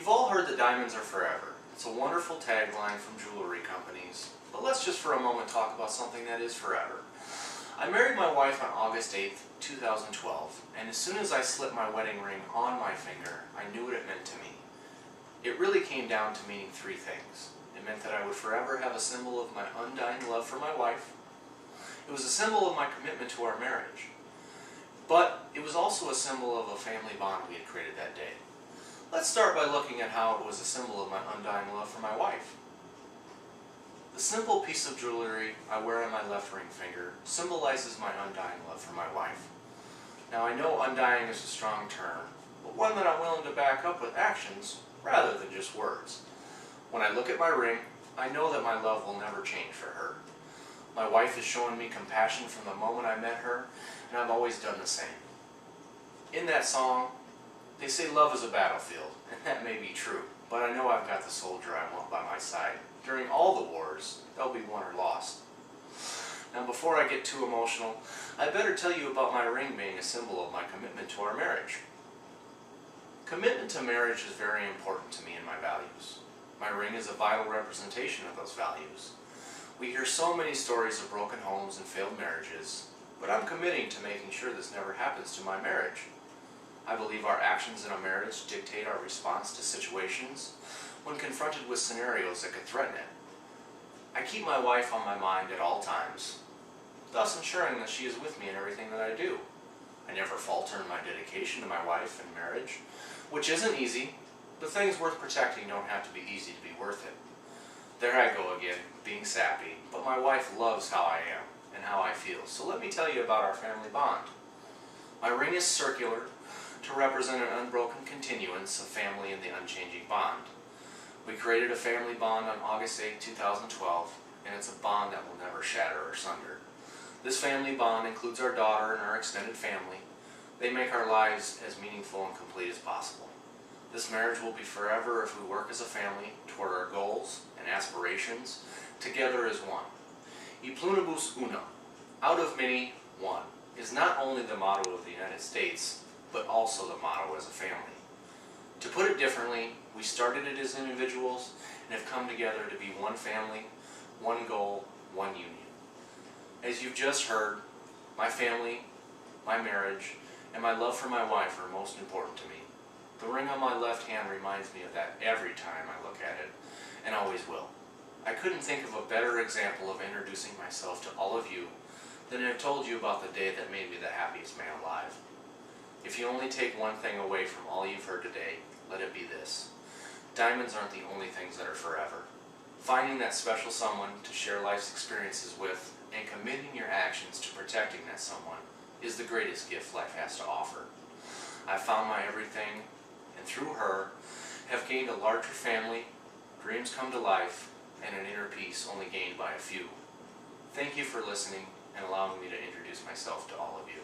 You've all heard that diamonds are forever. It's a wonderful tagline from jewelry companies, but let's just for a moment talk about something that is forever. I married my wife on August 8th, 2012, and as soon as I slipped my wedding ring on my finger, I knew what it meant to me. It really came down to meaning three things. It meant that I would forever have a symbol of my undying love for my wife. It was a symbol of my commitment to our marriage. But it was also a symbol of a family bond we had created that day. Let's start by looking at how it was a symbol of my undying love for my wife. The simple piece of jewelry I wear on my left ring finger symbolizes my undying love for my wife. Now I know undying is a strong term, but one that I'm willing to back up with actions rather than just words. When I look at my ring, I know that my love will never change for her. My wife has shown me compassion from the moment I met her, and I've always done the same. In that song, they say love is a battlefield, and that may be true, but I know I've got the soldier I want by my side. During all the wars, they'll be won or lost. Now before I get too emotional, I better tell you about my ring being a symbol of my commitment to our marriage. Commitment to marriage is very important to me and my values. My ring is a vital representation of those values. We hear so many stories of broken homes and failed marriages, but I'm committing to making sure this never happens to my marriage. I believe our actions in a marriage dictate our response to situations when confronted with scenarios that could threaten it. I keep my wife on my mind at all times, thus ensuring that she is with me in everything that I do. I never falter in my dedication to my wife and marriage, which isn't easy, but things worth protecting don't have to be easy to be worth it. There I go again, being sappy, but my wife loves how I am and how I feel, so let me tell you about our family bond. My ring is circular to represent an unbroken continuance of family and the unchanging bond. We created a family bond on August 8, 2012, and it's a bond that will never shatter or sunder. This family bond includes our daughter and our extended family. They make our lives as meaningful and complete as possible. This marriage will be forever if we work as a family toward our goals and aspirations, together as one. E pluribus unum, out of many, one, is not only the motto of the United States, but also the motto as a family. To put it differently, we started it as individuals and have come together to be one family, one goal, one union. As you've just heard, my family, my marriage, and my love for my wife are most important to me. The ring on my left hand reminds me of that every time I look at it, and always will. I couldn't think of a better example of introducing myself to all of you than to have told you about the day that made me the happiest man alive. If you only take one thing away from all you've heard today, let it be this. Diamonds aren't the only things that are forever. Finding that special someone to share life's experiences with and committing your actions to protecting that someone is the greatest gift life has to offer. I've found my everything, and through her, have gained a larger family, dreams come to life, and an inner peace only gained by a few. Thank you for listening and allowing me to introduce myself to all of you.